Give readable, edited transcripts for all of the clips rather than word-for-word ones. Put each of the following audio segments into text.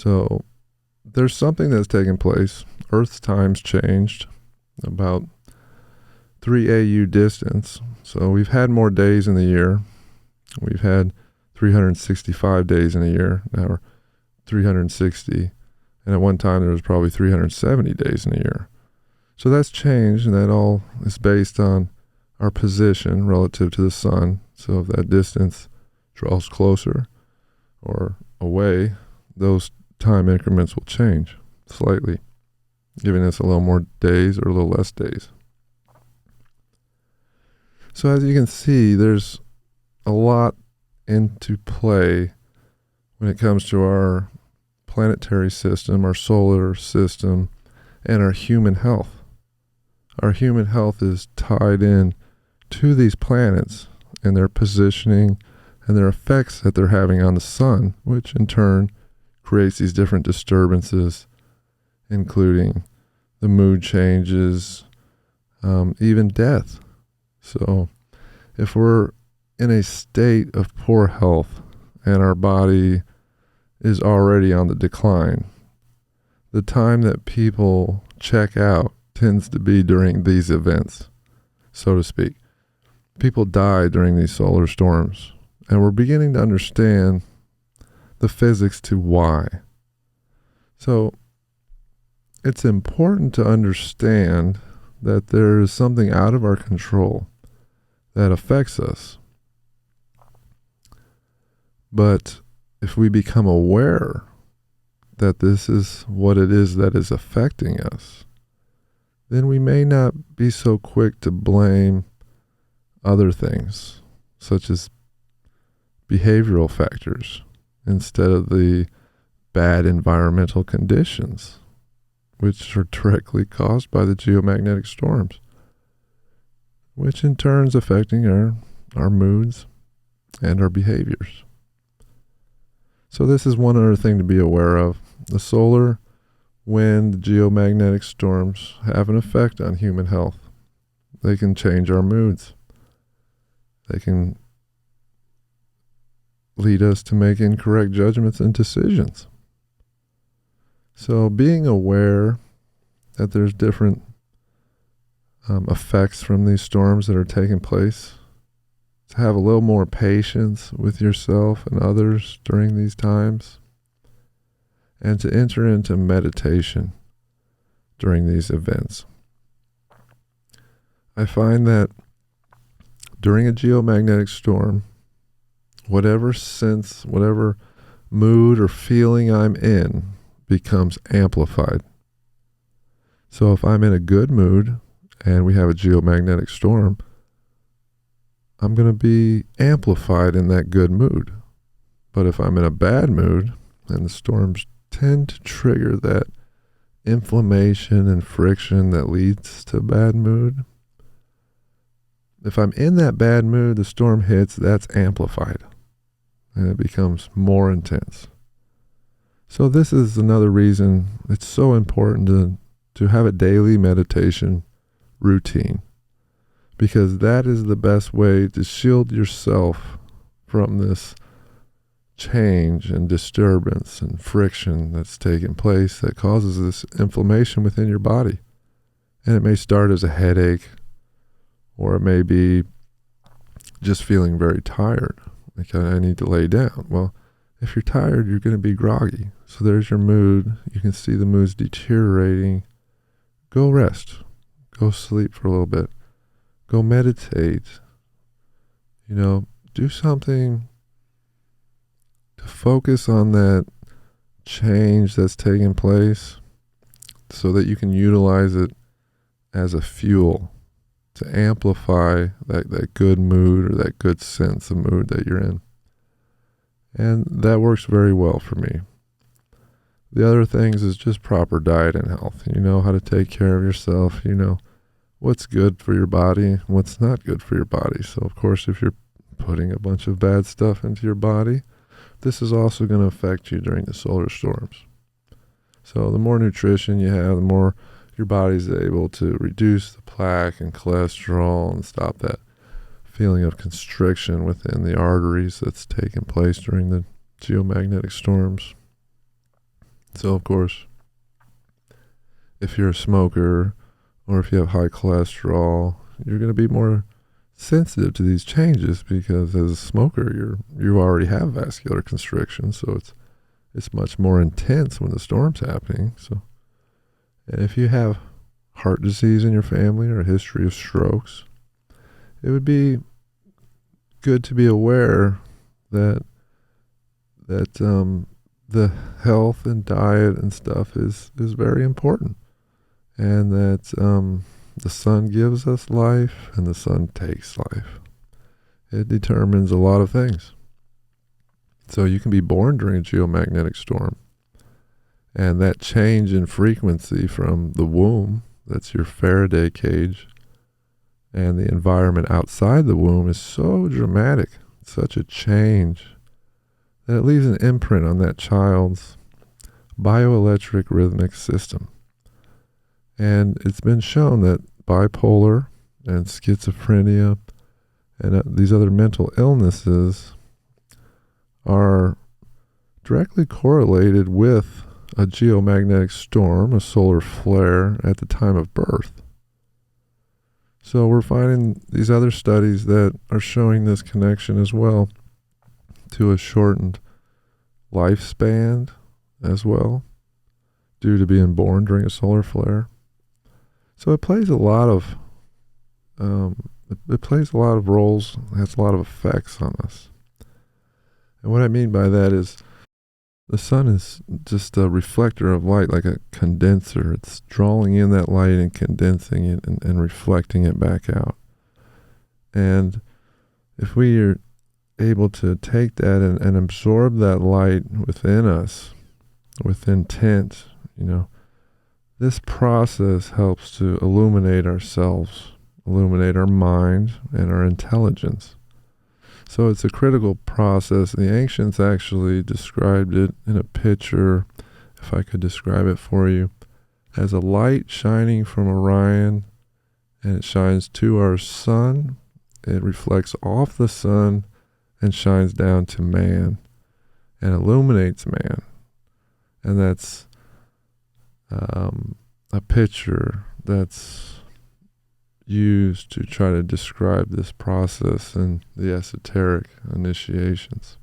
So there's something that's taken place. Earth's time's changed about 3 AU distance. So we've had more days in the year. We've had 365 days in a year. Now we're 360. And at one time there was probably 370 days in a year. So that's changed, and that all is based on our position relative to the sun. So if that distance draws closer or away, those time increments will change slightly, giving us a little more days or a little less days. So as you can see, there's a lot into play when it comes to our planetary system, our solar system, and our human health. Our human health is tied in to these planets and their positioning and their effects that they're having on the sun, which in turn creates these different disturbances, including the mood changes, even death. So if we're in a state of poor health and our body is already on the decline, the time that people check out tends to be during these events, so to speak. People die during these solar storms, and we're beginning to understand the physics to why. So it's important to understand that there is something out of our control that affects us. But if we become aware that this is what it is that is affecting us, then we may not be so quick to blame other things, such as behavioral factors, instead of the bad environmental conditions, which are directly caused by the geomagnetic storms, which in turn is affecting our moods and our behaviors. So this is one other thing to be aware of. The solar, wind, the geomagnetic storms have an effect on human health. They can change our moods. They can lead us to make incorrect judgments and decisions. So being aware that there's different effects from these storms that are taking place, to have a little more patience with yourself and others during these times, and to enter into meditation during these events. I find that during a geomagnetic storm, whatever sense, whatever mood or feeling I'm in becomes amplified. So if I'm in a good mood and we have a geomagnetic storm, I'm going to be amplified in that good mood. But if I'm in a bad mood, and the storms tend to trigger that inflammation and friction that leads to bad mood, if I'm in that bad mood, the storm hits, that's amplified, and it becomes more intense. So this is another reason it's so important to have a daily meditation routine, because that is the best way to shield yourself from this change and disturbance and friction that's taking place that causes this inflammation within your body. And it may start as a headache, or it may be just feeling very tired, like I need to lay down. Well, if you're tired, you're going to be groggy. So there's your mood. You can see the mood's deteriorating. Go rest. Go sleep for a little bit. Go meditate. Do something to focus on that change that's taking place so that you can utilize it as a fuel to amplify that good mood or that good sense of mood that you're in. And that works very well for me. The other things is just proper diet and health. You know how to take care of yourself. You know what's good for your body and what's not good for your body. So, of course, if you're putting a bunch of bad stuff into your body, this is also going to affect you during the solar storms. So the more nutrition you have, the more your body's able to reduce the plaque and cholesterol and stop that feeling of constriction within the arteries that's taking place during the geomagnetic storms. So, of course, if you're a smoker or if you have high cholesterol, you're going to be more sensitive to these changes because as a smoker, you already have vascular constriction, so it's much more intense when the storm's happening. So, and if you have heart disease in your family or a history of strokes, it would be good to be aware that the health and diet and stuff is very important, and that the sun gives us life and the sun takes life. It determines a lot of things. So you can be born during a geomagnetic storm, and that change in frequency from the womb, that's your Faraday cage, and the environment outside the womb is so dramatic, such a change, that it leaves an imprint on that child's bioelectric rhythmic system. And it's been shown that bipolar and schizophrenia and these other mental illnesses are directly correlated with a geomagnetic storm, a solar flare, at the time of birth. So we're finding these other studies that are showing this connection as well, to a shortened lifespan as well, due to being born during a solar flare. So it plays a lot of roles, has a lot of effects on us. And what I mean by that is the sun is just a reflector of light, like a condenser. It's drawing in that light and condensing it and reflecting it back out. And if we are able to take that and absorb that light within us with intent, this process helps to illuminate ourselves, illuminate our mind and our intelligence. So it's a critical process. The ancients actually described it in a picture, if I could describe it for you, as a light shining from Orion, and it shines to our sun. It reflects off the sun and shines down to man and illuminates man. And that's a picture that's used to try to describe this process in the esoteric initiations.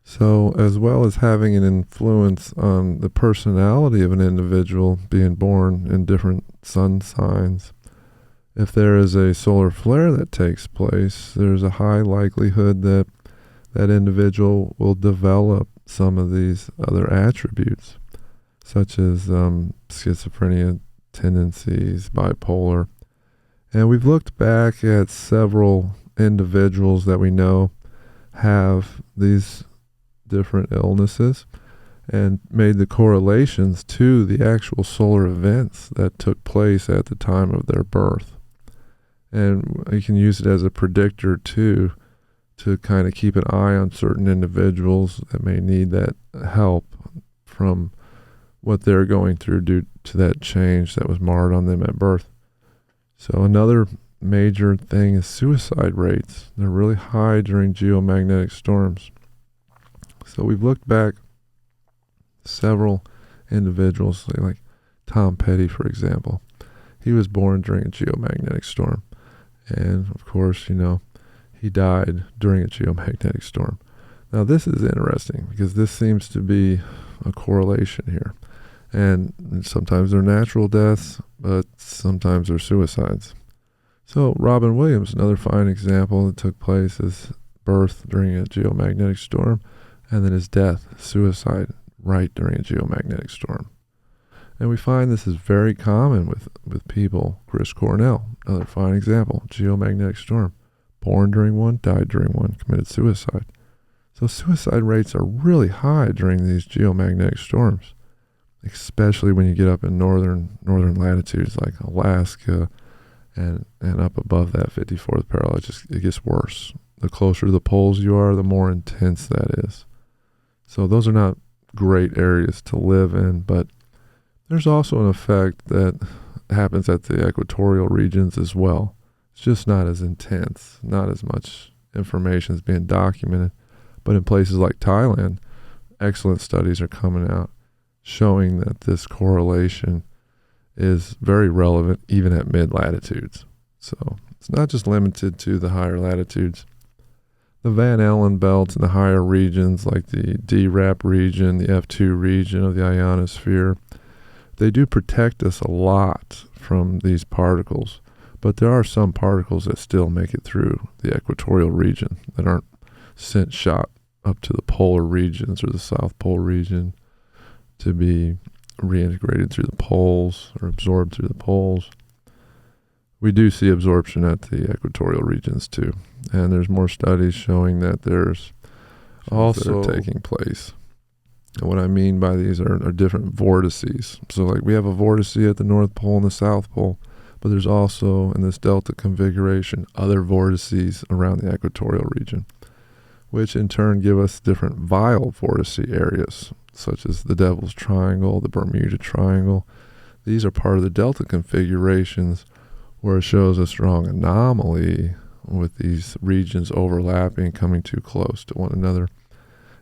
So, as well as having an influence on the personality of an individual being born in different sun signs, if there is a solar flare that takes place, there's a high likelihood that that individual will develop some of these other attributes, such as schizophrenia tendencies, bipolar. And we've looked back at several individuals that we know have these different illnesses and made the correlations to the actual solar events that took place at the time of their birth. And you can use it as a predictor too, to kind of keep an eye on certain individuals that may need that help from what they're going through due to that change that was marred on them at birth. So another major thing is suicide rates. They're really high during geomagnetic storms. So we've looked back several individuals, like Tom Petty, for example. He was born during a geomagnetic storm. And of course, he died during a geomagnetic storm. Now this is interesting because this seems to be a correlation here. And sometimes they're natural deaths, but sometimes they're suicides. So Robin Williams, another fine example that took place, his birth during a geomagnetic storm, and then his death, suicide, right during a geomagnetic storm. And we find this is very common with people. Chris Cornell, another fine example, geomagnetic storm, born during one, died during one, committed suicide. So suicide rates are really high during these geomagnetic storms, especially when you get up in northern latitudes like Alaska and up above that 54th parallel. It gets worse. The closer to the poles you are, the more intense that is. So those are not great areas to live in, but there's also an effect that happens at the equatorial regions as well. It's just not as intense, not as much information is being documented. But in places like Thailand, excellent studies are coming out showing that this correlation is very relevant even at mid-latitudes. So it's not just limited to the higher latitudes. The Van Allen belts in the higher regions, like the D-Rap region, the F2 region of the ionosphere, they do protect us a lot from these particles. But there are some particles that still make it through the equatorial region that aren't shot up to the polar regions or the South Pole region to be reintegrated through the poles or absorbed through the poles. We do see absorption at the equatorial regions too. And there's more studies showing that there's also that are taking place. And what I mean by these are different vortices. So like we have a vortice at the North Pole and the South Pole, but there's also in this delta configuration other vortices around the equatorial region, which in turn give us different vial vortice areas, such as the Devil's Triangle, the Bermuda Triangle. These are part of the delta configurations where it shows a strong anomaly with these regions overlapping, coming too close to one another.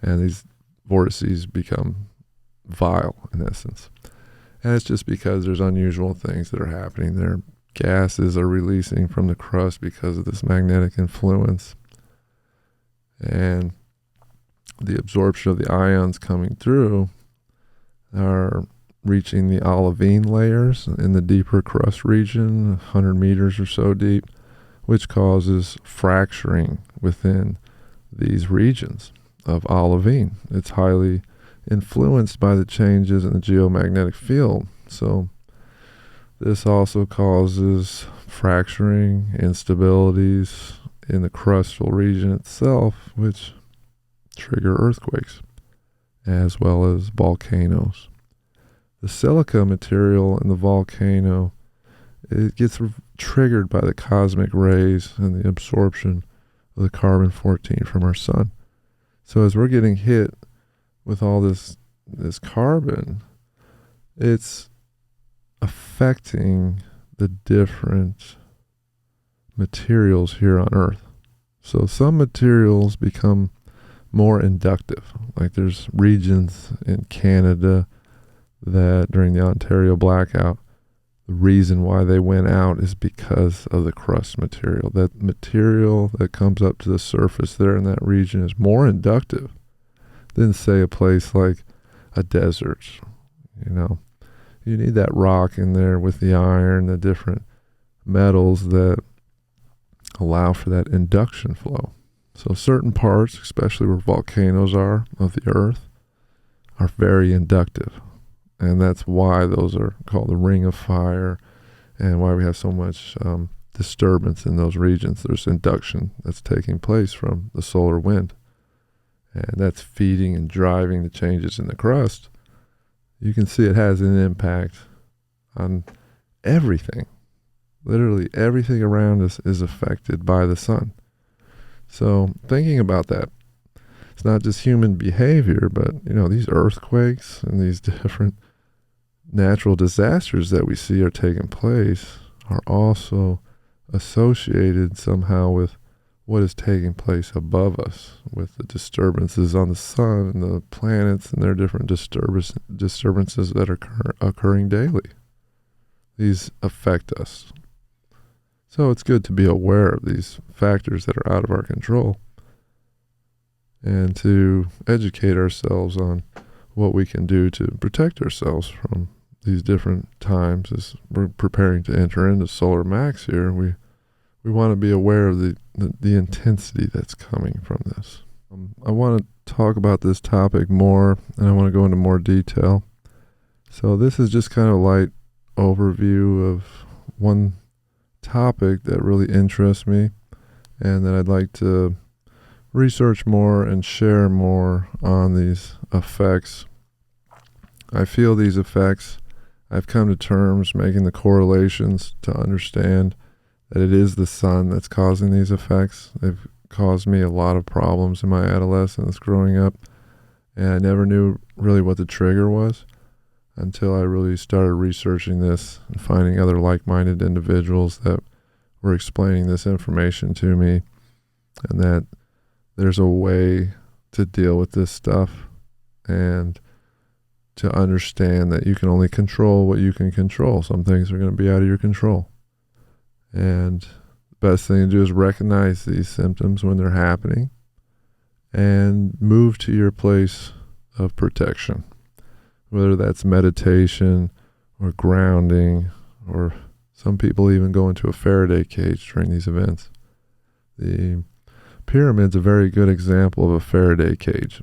And these vortices become vial in essence. And it's just because there's unusual things that are happening there. Gases are releasing from the crust because of this magnetic influence. And the absorption of the ions coming through are reaching the olivine layers in the deeper crust region, 100 meters or so deep, which causes fracturing within these regions of olivine. It's highly influenced by the changes in the geomagnetic field. So this also causes fracturing, instabilities in the crustal region itself, which trigger earthquakes, as well as volcanoes. The silica material in the volcano, it gets triggered by the cosmic rays and the absorption of the carbon-14 from our sun. So as we're getting hit with all this carbon, it's affecting the different materials here on Earth. So some materials become more inductive. Like there's regions in Canada that during the Ontario blackout, the reason why they went out is because of the crust material. That material that comes up to the surface there in that region is more inductive than, say, a place like a desert. You know, you need that rock in there with the iron, the different metals that allow for that induction flow. So certain parts, especially where volcanoes are of the earth, are very inductive. And that's why those are called the ring of fire and why we have so much disturbance in those regions. There's induction that's taking place from the solar wind. And that's feeding and driving the changes in the crust. You can see it has an impact on everything. Literally everything around us is affected by the sun. So thinking about that, it's not just human behavior, but you know, these earthquakes and these different natural disasters that we see are taking place are also associated somehow with what is taking place above us, with the disturbances on the sun and the planets and their different disturbances that are occurring daily. These affect us. So it's good to be aware of these factors that are out of our control and to educate ourselves on what we can do to protect ourselves from these different times. As we're preparing to enter into solar max here, we want to be aware of the intensity that's coming from this. I want to talk about this topic more, and I want to go into more detail. So this is just kind of a light overview of one topic that really interests me and that I'd like to research more and share more on these effects. I feel these effects, I've come to terms making the correlations to understand that it is the sun that's causing these effects. They've caused me a lot of problems in my adolescence growing up, and I never knew really what the trigger was until I really started researching this and finding other like-minded individuals that were explaining this information to me, and that there's a way to deal with this stuff and to understand that you can only control what you can control. Some things are going to be out of your control. And the best thing to do is recognize these symptoms when they're happening and move to your place of protection, whether that's meditation or grounding, or some people even go into a Faraday cage during these events. The pyramid's a very good example of a Faraday cage.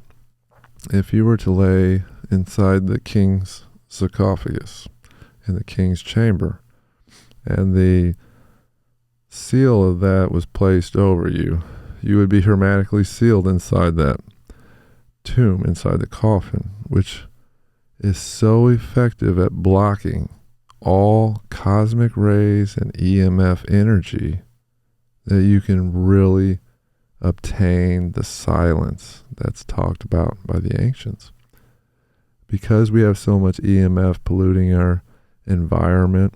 If you were to lay inside the king's sarcophagus in the king's chamber, and the seal of that was placed over you, you would be hermetically sealed inside that tomb, inside the coffin, which is so effective at blocking all cosmic rays and EMF energy that you can really obtain the silence that's talked about by the ancients. Because we have so much EMF polluting our environment,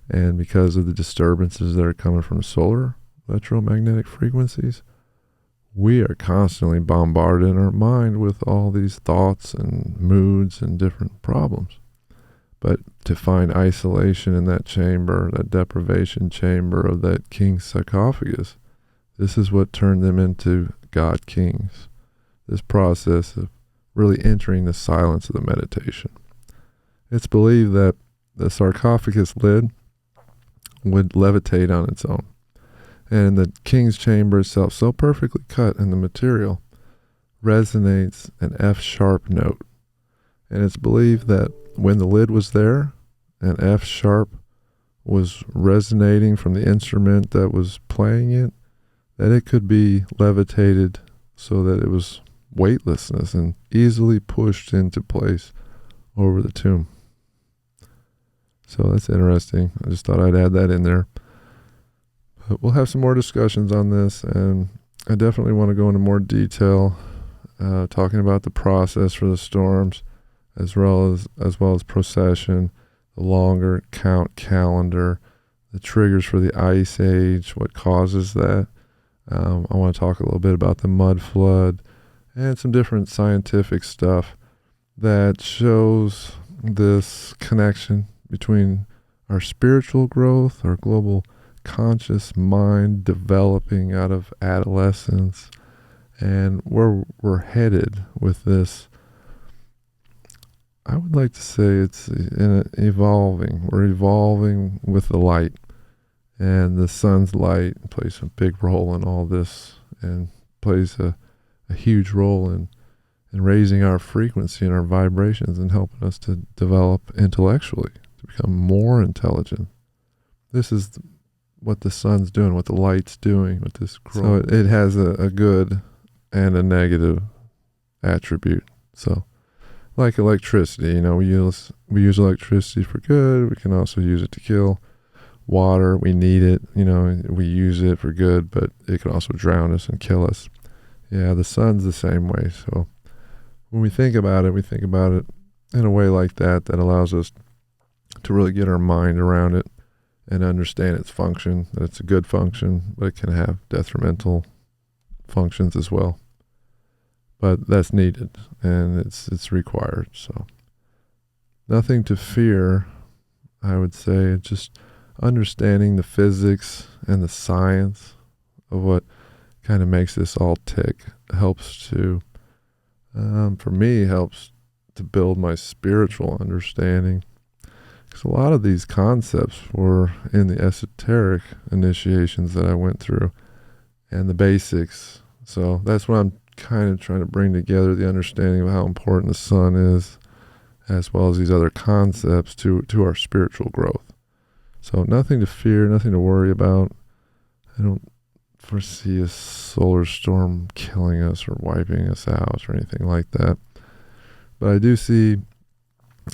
and because of the disturbances that are coming from solar electromagnetic frequencies, we are constantly bombarded in our mind with all these thoughts and moods and different problems. But to find isolation in that chamber, that deprivation chamber of that king's sarcophagus, this is what turned them into God kings. This process of really entering the silence of the meditation. It's believed that the sarcophagus lid would levitate on its own. And the king's chamber itself, so perfectly cut in the material, resonates an F-sharp note. And it's believed that when the lid was there, an F-sharp was resonating from the instrument that was playing it, that it could be levitated so that it was weightlessness and easily pushed into place over the tomb. So that's interesting. I just thought I'd add that in there. But we'll have some more discussions on this, and I definitely want to go into more detail, talking about the process for the storms, as well as procession, the longer count calendar, the triggers for the ice age, what causes that. I want to talk a little bit about the mud flood and some different scientific stuff that shows this connection between our spiritual growth, our global conscious mind developing out of adolescence, and where we're headed with this. I would like to say it's evolving. We're evolving with the light, and the sun's light plays a big role in all this, and plays a huge role in raising our frequency and our vibrations and helping us to develop intellectually, to become more intelligent. This is what the sun's doing, what the light's doing with this growth. So it has a good and a negative attribute. So like electricity, we use electricity for good. We can also use it to kill. Water, we need it, we use it for good, but it can also drown us and kill us. Yeah, the sun's the same way. So when we think about it in a way like that allows us to really get our mind around it and understand its function, that it's a good function, but it can have detrimental functions as well. But that's needed, and it's required. So nothing to fear, I would say. Just understanding the physics and the science of what kind of makes this all tick helps to, for me, helps to build my spiritual understanding. Because a lot of these concepts were in the esoteric initiations that I went through and the basics. So that's what I'm kind of trying to bring together, the understanding of how important the sun is, as well as these other concepts to our spiritual growth. So nothing to fear, nothing to worry about. I don't foresee a solar storm killing us or wiping us out or anything like that. But I do see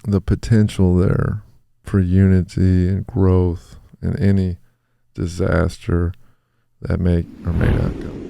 the potential there for unity and growth in any disaster that may or may not come.